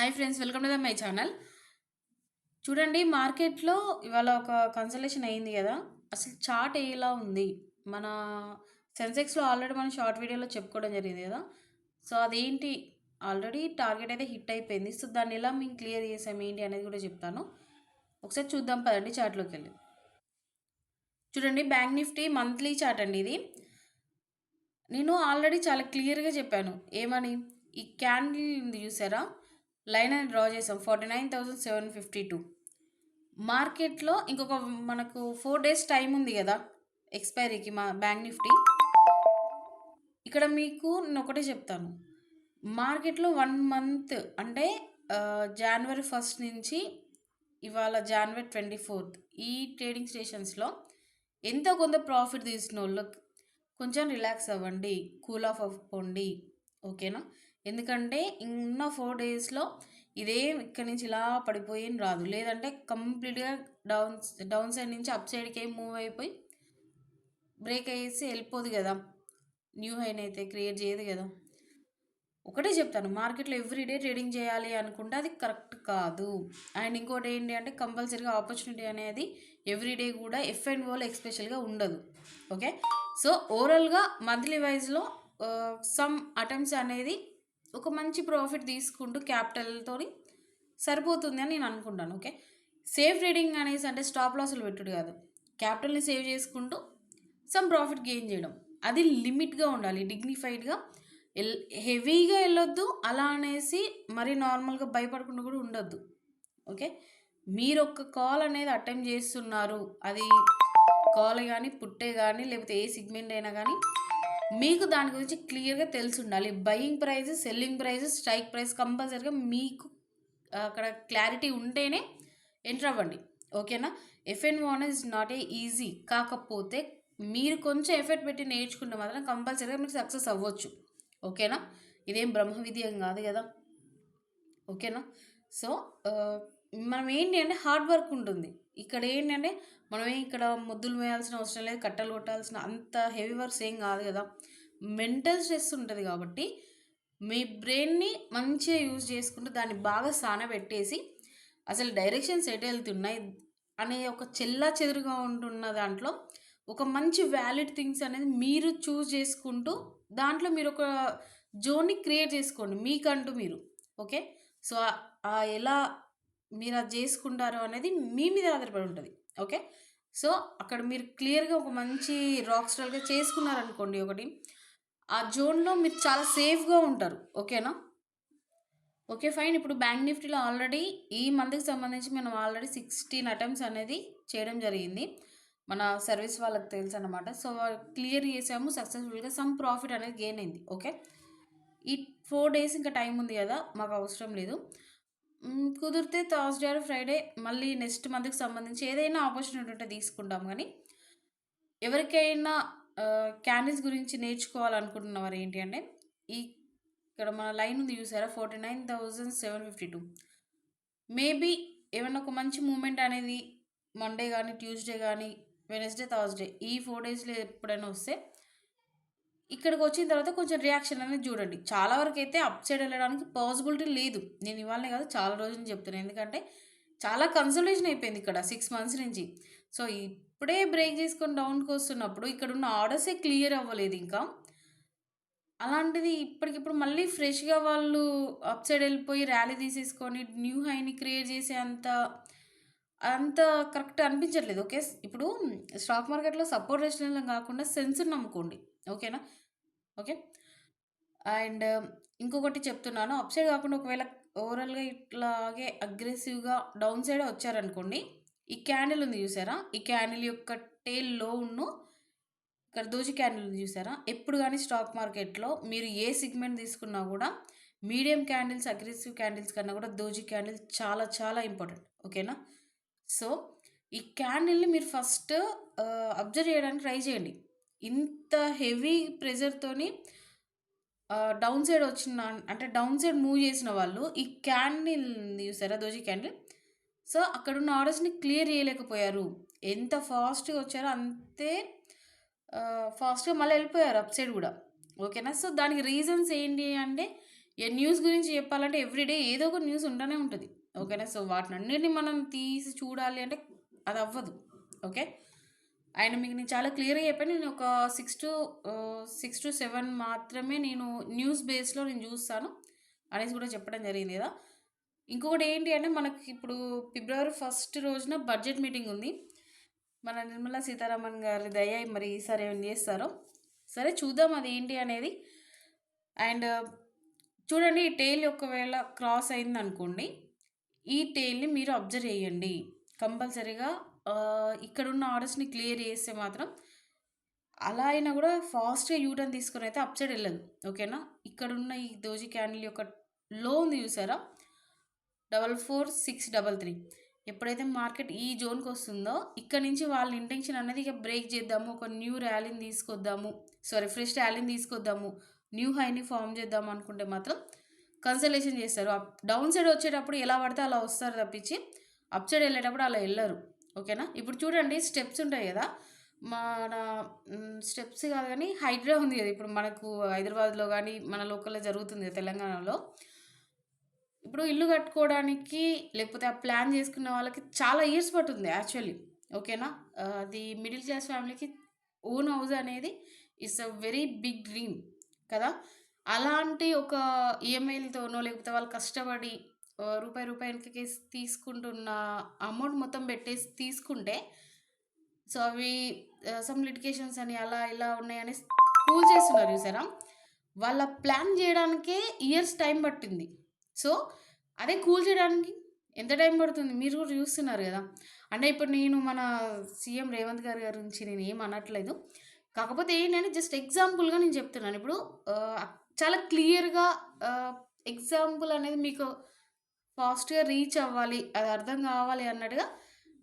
Hi friends, welcome to my channel. చూడండి, మార్కెట్లో ఇవాళ ఒక కన్సల్టేషన్ అయింది కదా. అసలు చార్ట్ ఎలా ఉంది? మన సెన్సెక్స్లో ఆల్రెడీ మనం షార్ట్ వీడియోలో చెప్పుకోవడం జరిగింది కదా. సో అదేంటి, ఆల్రెడీ టార్గెట్ అయితే హిట్ అయిపోయింది. సో దాన్ని ఎలా మేము క్లియర్ చేసాం ఏంటి అనేది కూడా చెప్తాను. ఒకసారి చూద్దాం పదండి చార్ట్లోకి వెళ్ళి. చూడండి, బ్యాంక్ నిఫ్టీ మంత్లీ చార్ట్ అండి ఇది. నేను ఆల్రెడీ చాలా క్లియర్గా చెప్పాను. ఏమని? ఈ క్యాండిల్ ఉంది చూసారా, లైన్ అని డ్రా చేసాం 49,752. మార్కెట్లో ఇంకొక మనకు 4 days టైం ఉంది కదా ఎక్స్పైరీకి మా బ్యాంక్ నిఫ్టీ. ఇక్కడ మీకు నేను ఒకటే చెప్తాను, మార్కెట్లో 1 month అంటే January 1st నుంచి ఇవాళ January 24th ఈ ట్రేడింగ్ స్టేషన్స్లో ఎంతో కొంత ప్రాఫిట్ తీసిన వాళ్ళు కొంచెం రిలాక్స్ అవ్వండి, కూల్ ఆఫ్ అవ్వండి, ఓకేనా? ఎందుకంటే ఉన్న 4 daysలో ఇదే ఇక్కడ నుంచి ఇలా పడిపోయి రాదు, లేదంటే కంప్లీట్గా డౌన్ సైడ్ నుంచి అప్ సైడ్కి మూవ్ అయిపోయి బ్రేక్ అయ్యేసి వెళ్ళిపోదు కదా, న్యూ హైన్ అయితే క్రియేట్ చేయదు కదా. ఒకటే చెప్తాను, మార్కెట్లో ఎవ్రీడే ట్రేడింగ్ చేయాలి అనుకుంటే అది కరెక్ట్ కాదు. అండ్ ఇంకోటి ఏంటి అంటే, కంపల్సరీగా ఆపర్చునిటీ అనేది ఎవ్రీడే కూడా F&Oలో ఎక్స్పెషల్గా ఉండదు. ఓకే, సో ఓవరాల్గా మంత్లీ వైజ్లో సమ్ అటెంప్ట్స్ అనేది ఒక మంచి ప్రాఫిట్ తీసుకుంటూ క్యాపిటల్తో సరిపోతుంది అని నేను అనుకుంటాను. ఓకే, సేఫ్ ట్రేడింగ్ అనేసి అంటే స్టాప్ లాసులు పెట్టుడు కాదు, క్యాపిటల్ని సేవ్ చేసుకుంటూ సమ్ ప్రాఫిట్ గెయిన్ చేయడం. అది లిమిట్గా ఉండాలి, డిగ్నిఫైడ్గా. హెవీగా వెళ్ళొద్దు, అలా అనేసి మరీ నార్మల్గా భయపడకుండా కూడా ఉండొద్దు. ఓకే, మీరు ఒక కాల్ అనేది అటెంప్ట్ చేస్తున్నారు, అది కాల్ కానీ పుట్టే కానీ లేకపోతే ఏ సిగ్మెంట్ అయినా కానీ మీకు దాని గురించి క్లియర్గా తెలిసి ఉండాలి. Buying price, selling price, strike price కంపల్సరీగా మీకు అక్కడ క్లారిటీ ఉంటేనే ఎంటర్ అవ్వండి. ఓకేనా? F&O అనేది ఇస్ నాట్ ఏ ఈజీ. కాకపోతే మీరు కొంచెం ఎఫర్ట్ పెట్టి నేర్చుకుంటే మాత్రం కంపల్సరీగా మీరు సక్సెస్ అవ్వచ్చు. ఓకేనా? ఇదేం బ్రహ్మ విద్యం కాదు కదా. ఓకేనా? సో మనం ఏంటి అంటే హార్డ్ వర్క్ ఉంటుంది. ఇక్కడ ఏంటంటే మనమే ఇక్కడ ముద్దులు వేయాల్సిన అవసరం లేదు, కట్టలు కొట్టాల్సిన అంత హెవీ వర్క్స్ ఏం కాదు కదా. మెంటల్ స్ట్రెస్ ఉంటుంది కాబట్టి మీ బ్రెయిన్ని మంచిగా యూజ్ చేసుకుంటూ దాన్ని బాగా సానబెట్టేసి అసలు డైరెక్షన్స్ ఎటు వెళ్తున్నాయి అనే ఒక చెల్లా చెదురుగా ఉంటున్న దాంట్లో ఒక మంచి వ్యాలిడ్ థింగ్స్ అనేది మీరు చూస్ చేసుకుంటూ దాంట్లో మీరు ఒక జోన్ని క్రియేట్ చేసుకోండి మీకంటూ మీరు. ఓకే, సో ఎలా మీరు అది చేసుకుంటారో అనేది మీ మీద ఆధారపడి ఉంటుంది. ఓకే, సో అక్కడ మీరు క్లియర్గా ఒక మంచి రాక్ స్టార్గా చేసుకున్నారనుకోండి ఒకటి, ఆ జోన్లో మీరు చాలా సేఫ్గా ఉంటారు. ఓకేనా? Okay, fine. ఇప్పుడు బ్యాంక్ నిఫ్టీలో ఆల్రెడీ ఈ మంత్కి సంబంధించి మనం ఆల్రెడీ 16 అటెంప్ట్స్ అనేది చేయడం జరిగింది. మన సర్వీస్ వాళ్ళకి తెలుసు అనమాట. సో క్లియర్ చేసాము సక్సెస్ఫుల్గా, సమ్ ప్రాఫిట్ అనేది గెయిన్ అయింది. ఓకే, ఈ 4 days ఇంకా టైం ఉంది కదా, మాకు అవసరం లేదు. కుదిరితే థర్స్డే ఆర్ ఫ్రైడే మళ్ళీ నెక్స్ట్ మంత్కి సంబంధించి ఏదైనా ఆపర్చునిటీ ఉంటే తీసుకుంటాం. కానీ ఎవరికైనా క్యాండిల్స్ గురించి నేర్చుకోవాలనుకుంటున్నవారు ఏంటి అంటే, ఈ ఇక్కడ మన లైన్ ఉంది చూసారా 49,752. మేబీ ఏమన్నా ఒక మంచి మూమెంట్ అనేది మండే కానీ, ట్యూస్డే కానీ, వెనస్డే, థర్స్డే ఈ 4 daysలో ఎప్పుడైనా వస్తే ఇక్కడికి వచ్చిన తర్వాత కొంచెం రియాక్షన్ అనేది చూడండి. చాలా వరకు అయితే అప్ సైడ్ వెళ్ళడానికి పాసిబిలిటీ లేదు. నేను ఇవాళనే కాదు చాలా రోజుల నుంచి చెప్తున్నాను. ఎందుకంటే చాలా కన్సల్టేషన్ అయిపోయింది ఇక్కడ 6 months నుంచి. సో ఇప్పుడే బ్రేక్ చేసుకొని డౌన్కి వస్తున్నప్పుడు ఇక్కడ ఉన్న ఆర్డర్సే క్లియర్ అవ్వలేదు ఇంకా. అలాంటిది ఇప్పటికిప్పుడు మళ్ళీ ఫ్రెష్గా వాళ్ళు అప్ సైడ్ వెళ్ళిపోయి ర్యాలీ తీసేసుకొని న్యూ హైని క్రియేట్ చేసే అంత అంత కరెక్ట్ అనిపించట్లేదు. ఓకే, ఇప్పుడు స్టాక్ మార్కెట్లో సపోర్ట్ రెసిస్టెన్స్ కాకుండా సెన్స్ని నమ్ముకోండి. ఓకేనా? ఓకే, అండ్ ఇంకొకటి చెప్తున్నాను, అప్ సైడ్ కాకుండా ఒకవేళ ఓవరాల్గా ఇట్లాగే అగ్రెసివ్గా డౌన్ సైడ్ వచ్చారనుకోండి, ఈ క్యాండిల్ ఉంది చూసారా, ఈ క్యాండిల్ యొక్క టేల్ లో ఉన్ను ఇక్కడ దోజి క్యాండిల్ ఉంది చూసారా. ఎప్పుడు కానీ స్టాక్ మార్కెట్లో మీరు ఏ సిగ్మెంట్ తీసుకున్నా కూడా మీడియం క్యాండిల్స్, అగ్రెసివ్ క్యాండిల్స్ కన్నా కూడా దోజి క్యాండిల్ చాలా చాలా ఇంపార్టెంట్. ఓకేనా? సో ఈ క్యాండిల్ని మీరు ఫస్ట్ అబ్జర్వ్ చేయడానికి ట్రై చేయండి. ఇంత హెవీ ప్రెజర్తోని డౌన్ సైడ్ వచ్చిన అంటే డౌన్ సైడ్ మూవ్ చేసిన వాళ్ళు ఈ క్యాండిల్ చూసారా, దోజి క్యాండిల్. సో అక్కడున్న ఆర్డర్స్ని క్లియర్ చేయలేకపోయారు. ఎంత ఫాస్ట్గా వచ్చారో అంతే ఫాస్ట్గా మళ్ళీ వెళ్ళిపోయారు అప్ సైడ్ కూడా. ఓకేనా? సో దానికి రీజన్స్ ఏంటి అంటే, న్యూస్ గురించి చెప్పాలంటే ఎవ్రీడే ఏదో ఒక న్యూస్ ఉంటూనే ఉంటుంది. ఓకేనా? సో వాటినన్నిటిని మనం తీసి చూడాలి అంటే అది అవ్వదు. ఓకే. అండ్ మీకు నేను చాలా క్లియర్‌గా చెప్పాను. నేను ఒక 6-7 మాత్రమే నేను న్యూస్ బేస్‌లో నేను చూస్తాను అనేసి కూడా చెప్పడం జరిగింది కదా! ఇంకొకటి ఏంటి అంటే మనకి ఇప్పుడు ఫిబ్రవరి 1 రోజున బడ్జెట్ మీటింగ్ ఉంది. మన నిర్మలా సీతారామన్ గారి దయ మరి ఈసారి ఏమైనా చేస్తారో. సరే చూద్దాం అది ఏంటి అనేది. అండ్ చూడండి, ఈ టెయిల్ ఒకవేళ క్రాస్ అయిందనుకోండి, ఈ టెయిల్‌ని మీరు అబ్జర్వ్ చేయండి. కంపల్సరీగా ఇక్కడున్న ఆర్డర్స్‌ని క్లియర్ చేస్తే మాత్రం అలా అయినా కూడా ఫాస్ట్‌గా యూ టర్న్ తీసుకొనైతే అప్ సైడ్ ఎళ్ళదు. ఓకేనా? ఇక్కడున్న ఈ దోజీ క్యాండిల్ యొక్క లో ఉంది చూసారా? 44,633. ఎప్పుడైతే మార్కెట్ ఈ జోన్‌కొస్తుందో, ఇక్కడి నుంచి వాళ్ళ ఇంటెన్షన్ అనేది ఇక బ్రేక్ చేద్దాము, ఒక న్యూ ర్యాలీని తీసుకొద్దాము, ఫ్రెష్ ర్యాలీని తీసుకొద్దాము, న్యూ హైని ఫార్మ్ చేద్దాం అనుకుంటే మాత్రం కన్సల్టేషన్ చేస్తారు. డౌన్ సైడ్ వచ్చేటప్పుడు ఎలా పడితే అలా వస్తారు తప్పించి, అప్ సైడ్ వెళ్ళేటప్పుడు అలా ఎళ్ళరు. ఓకేనా? ఇప్పుడు చూడండి, స్టెప్స్ ఉంటాయి కదా! మన స్టెప్స్ కాదు గానీ హైడ్రా ఉంది కదా! ఇప్పుడు మనకు హైదరాబాద్‌లో గానీ, మన లోకల్‌లో జరుగుతుంది కదా తెలంగాణలో. ఇప్పుడు ఇల్లు కట్టుకోవడానికి లేకపోతే ఆ ప్లాన్ చేసుకున్న వాళ్ళకి చాలా ఇయర్స్ పట్టుతుంది యాక్చువల్లీ. ఓకేనా? అది మిడిల్ క్లాస్ ఫ్యామిలీకి ఓన్ హౌస్ అనేది it's a very big dream కదా! అలాంటి ఒక ఈఎంఐలతోనో లేకపోతే వాళ్ళు కష్టపడి రూపాయి రూపాయికి తీసుకుంటున్న అమౌంట్ మొత్తం పెట్టేసి తీసుకుంటే, సో అవి సమ్ లిటిగేషన్స్ అని అలా ఇలా ఉన్నాయని కూల్చేస్తున్నారు చూసారా? వాళ్ళ ప్లాన్ చేయడానికే ఇయర్స్ టైం పట్టింది. సో, అదే కూల్చేయడానికి ఎంత టైం పడుతుంది? మీరు కూడా చూస్తున్నారు గదా! అంటే ఇప్పుడు నేను మన సీఎం రేవంత్ గారి గురించి నేనేం అనట్లేదు. కాకపోతే ఏంటంటే జస్ట్ ఎగ్జాంపుల్‌గా నేను చెప్తున్నాను. ఇప్పుడు ఆహ్, చాలా క్లియర్‌గా ఎగ్జాంపుల్ అనేది మీకు ఫాస్ట్‌గా రీచ్ అవ్వాలి, అది అర్థం కావాలి అన్నట్టుగా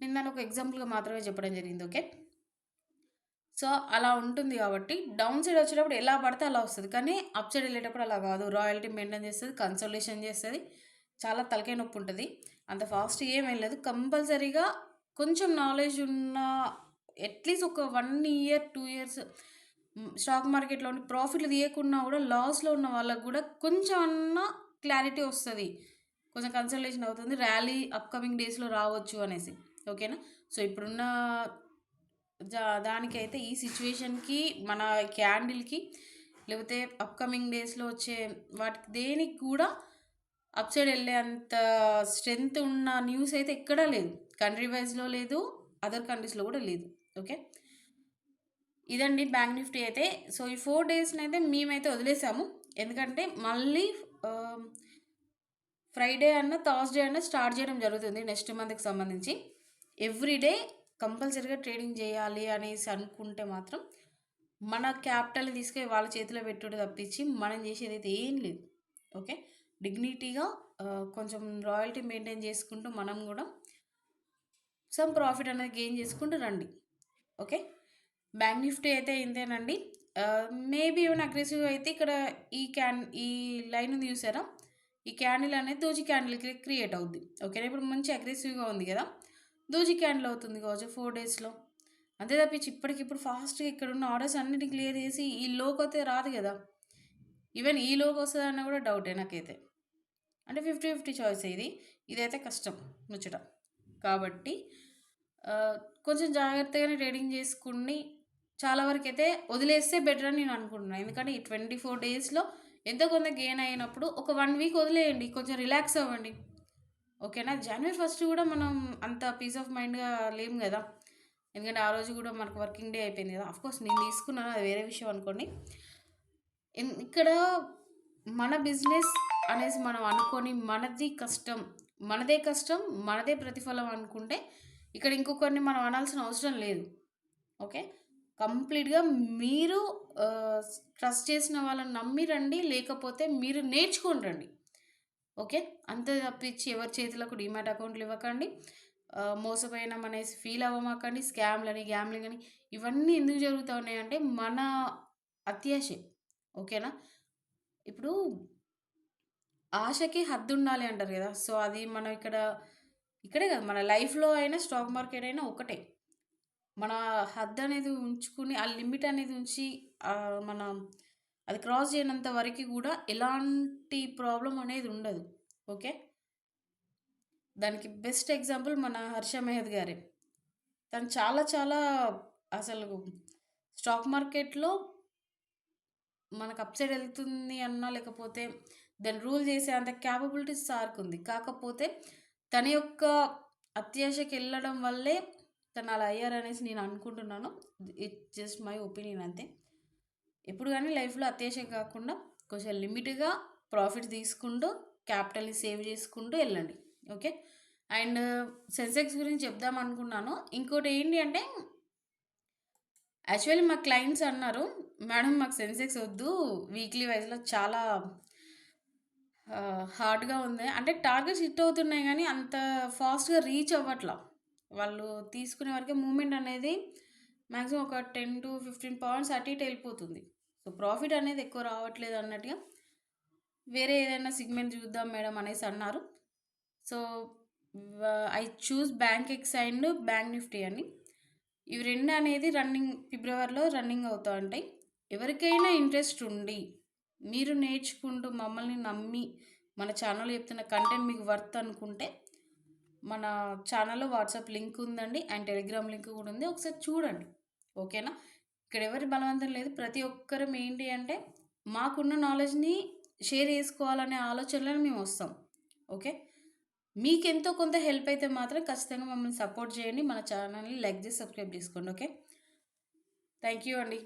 నేను దాన్ని ఒక ఎగ్జాంపుల్‌గా మాత్రమే చెప్పడం జరిగింది. ఓకే. సో, అలా ఉంటుంది గాబట్టి, డౌన్ సైడ్ వచ్చేటప్పుడు ఎలా పడితే అలా వస్తది. కానీ అప్ సైడ్ ఎళ్ళేటప్పుడు అలా గాదు. రాయల్టీ మెయింటైన్ చేస్తది, కన్సల్టేషన్ చేస్తది. చాలా తలకాయ నొప్పుంటది. అంత ఫాస్ట్ ఏం వెళ్ళదు. కంపల్సరీగా కొంచెం నాలెడ్జ్ ఉన్న అట్‌లీస్ట్ ఒక 1 ఇయర్, 2 ఇయర్స్ స్టాక్ మార్కెట్‌లోని ప్రాఫిట్‌లు తీయకున్నా గూడా లాస్‌లో ఉన్న వాళ్ళకి గూడా కొంచెం అన్నా క్లారిటీ వస్తది. కొంచెం కన్సల్టేషన్ అవుతుంది. ర్యాలీ అప్‌కమింగ్ డేస్‌లో రావచ్చు అనేసి. ఓకేనా? సో, ఇప్పుడున్న దానికైతే ఈ సిట్యుయేషన్‌కి, మన క్యాండిల్‌కి లేకపోతే అప్‌కమింగ్ డేస్‌లో వచ్చే వాటికి దేనికి కూడా అప్ సైడ్ ఎళ్ళే అంత స్ట్రెంత్ ఉన్న న్యూస్ అయితే ఎక్కడా లేదు. కంట్రీ వైస్‌లో లేదు. అదర్ కంట్రీస్‌లో కూడా లేదు. ఓకే. ఇదండి బ్యాంక్ నిఫ్టీ అయితే. సో, ఈ 4 డేస్‌నైతే మేమైతే వదిలేసాము. ఎందుకంటే మళ్ళీ ఆహ్, ఫ్రైడే థర్స్‌డే స్టార్ట్ చేయడం జరుగుతుంది నెక్స్ట్ మంత్‌కి సంబంధించి. ఎవ్రీ డే కంపల్సరీగా ట్రేడింగ్ చేయాలి అనేసి అనుకుంటే మాత్రం, మన క్యాపిటల్‌ని తీసుకొని వాళ్ళ చేతిలో పెట్టుడు తప్పించి, మనం చేసేదైతే ఏం లేదు. ఓకే. డిగ్నిటీగా కొంచెం రాయల్టీ మెయింటైన్ చేసుకుంటూ మనం గూడా సమ్ ప్రాఫిట్ అనేది గెయిన్ చేసుకుంటూ రండి. ఓకే. బ్యాంక్ నిఫ్టీ అయితే ఇంతేనండి. మేబీ ఏమైనా అగ్రెసివ్‌గా అయితే ఇక్కడ ఈ లైన్ ఉంది చూసారా? ఈ క్యాండిల్ అనేది దోజీ క్యాండిల్ క్రియేట్ అవుద్ది. ఓకేనా? ఇప్పుడు మంచి అగ్రెసివ్‌గా ఉంది గదా! దోజీ క్యాండిల్ అవుతుంది కావచ్చు 4 డేస్‌లో. అంతే తప్పించి ఇప్పటికిప్పుడు ఫాస్ట్‌గా ఇక్కడున్న ఆర్డర్స్ అన్నిటిని క్లియర్ చేసి ఈ లోకైతే రాదు గదా! ఈవెన్ ఈ లోకి వస్తదన్న కూడా డౌటే నాకైతే. అంటే 50, 50 చాయిసే ఇది. ఇదైతే కష్టం ముచ్చట. కాబట్టి ఆహ్, కొంచెం జాగ్రత్తగానే ట్రేడింగ్ చేసుకొని చాలా వరకైతే వదిలేస్తే బెటర్ అని నేను అనుకుంటున్నాను. ఎందుకంటే ఈ 24 డేస్‌లో ఎంతో కొంత గెయిన్ అయినప్పుడు ఒక 1 వీక్ వదిలేయండి. కొంచెం రిలాక్స్ అవ్వండి. ఓకేనా? జనవరి 1 కూడా మనం అంత పీస్ ఆఫ్ మైండ్‌గా లేము గదా! ఎందుకంటే ఆ రోజు కూడా మనకు వర్కింగ్ డే అయిపోయింది కదా! ఆఫ్‌కోర్స్ నేను తీసుకున్నాను, అది వేరే విషయం అనుకోండి. ఇక్కడ మన బిజినెస్ అనేసి మనం అనుకోని మనదే కష్టం, మనదే ప్రతిఫలం అనుకుంటే ఇక్కడ ఇంకొకరిని మనం అనాల్సిన అవసరం లేదు. ఓకే. కంప్లీట్‌గా మీరు ట్రస్ట్ చేసిన వాళ్ళని నమ్మి రండి. లేకపోతే మీరు నేర్చుకొని రండి. ఓకే. అంతే తప్పించి ఎవరి చేతులకు డీమ్యాట్ అకౌంట్లు ఇవ్వకండి. మోసపోయినామనేసి ఫీల్ అవ్వమాకండి. స్కామ్‌లని, గ్యామ్లింగ్ అని ఇవన్నీ ఎందుకు జరుగుతా ఉన్నాయంటే మన అత్యాశే. ఓకేనా? ఇప్పుడు ఆశకి హద్దుండాలి అంటారు గదా! సో, అది మనం ఇక్కడే కాదు, మన లైఫ్‌లో అయినా స్టాక్ మార్కెట్ అయినా ఒకటే. మన హద్దనేది ఉంచుకుని, ఆ లిమిట్ అనేది ఉంచి మన అది క్రాస్ చేయనంత వరకు కూడా ఎలాంటి ప్రాబ్లమ్ అనేది ఉండదు. ఓకే. దానికి బెస్ట్ ఎగ్జాంపుల్ మన హర్ష మెహద్ గారే. తను చాలా చాలా అసలు స్టాక్ మార్కెట్‌లో మనకు అప్ సైడ్ ఎళ్తుంది అన్నా, లేకపోతే దాన్ని రూల్ చేసే అంత క్యాపబిలిటీస్ సార్‌కుంది. కాకపోతే తన యొక్క అత్యాశకెళ్ళడం వల్లే తను అలా అయ్యారనేసి నేను అనుకుంటున్నాను. ఇట్స్ జస్ట్ మై ఒపీనియన్ అంతే. ఎప్పుడు గాని లైఫ్‌లో అత్యాశ కాకుండా కొంచెం లిమిట్‌గా ప్రాఫిట్స్ తీసుకుంటూ, క్యాపిటల్‌ని సేవ్ చేసుకుంటూ ఎళ్ళండి. ఓకే. అండ్ సెన్సెక్స్ గురించి చెప్దాం అనుకున్నాను. ఇంకోటేంటి అంటే యాక్చువల్లీ మా క్లయింట్స్ అన్నారు, "మేడం మాకు సెన్సెక్స్ వద్దు. వీక్లీ వైస్‌లో చాలా హార్డ్‌గా ఉంది." అంటే టార్గెట్స్ హిట్ అవుతున్నాయి గానీ, అంత ఫాస్ట్‌గా రీచ్ అవ్వట్ల. వాళ్ళు తీసుకునే వరకే మూవ్‌మెంట్ అనేది మాక్సిమం ఒక 10-15 పాయింట్స్ అటు ఇటు ఎళ్ళిపోతుంది. సో, ప్రాఫిట్ అనేది ఎక్కువ రావట్లేదు అన్నట్టుగా, వేరే ఏదైనా సెగ్మెంట్ చూద్దాం మేడం అనేసి అన్నారు. So, I choose bank X and bank Nifty అని. ఇవి 2 అనేది ఫిబ్రవరిలో రన్నింగ్ అవుతా ఉంటాయి. ఎవరికైనా ఇంట్రెస్ట్ ఉండి, మీరు నేర్చుకుంటూ మమ్మల్ని నమ్మి, మన ఛానల్‌లో చెప్తున్న కంటెంట్ మీకు వర్త్ అనుకుంటే, మన ఛానల్‌లో వాట్సాప్ లింక్ ఉందండి. అండ్ టెలిగ్రామ్ లింక్ కూడా ఉంది. ఒకసారి చూడండి. ఓకేనా? ఇక్కడ ఎవరి బలవంతం లేదు. ప్రతి ఒక్కరం ఏంటి అంటే, మాకున్న నాలెడ్జ్‌ని షేర్ చేసుకోవాలనే ఆలోచనలోనే మేమొస్తాం. ఓకే. మీకెంతో కొంత హెల్ప్ అయితే మాత్రం ఖచ్చితంగా మమ్మల్ని సపోర్ట్ చేయండి. మన ఛానల్‌ని లైక్ చేసి, సబ్స్క్రైబ్ చేసుకోండి. ఓకే. థ్యాంక్ యూ అండి.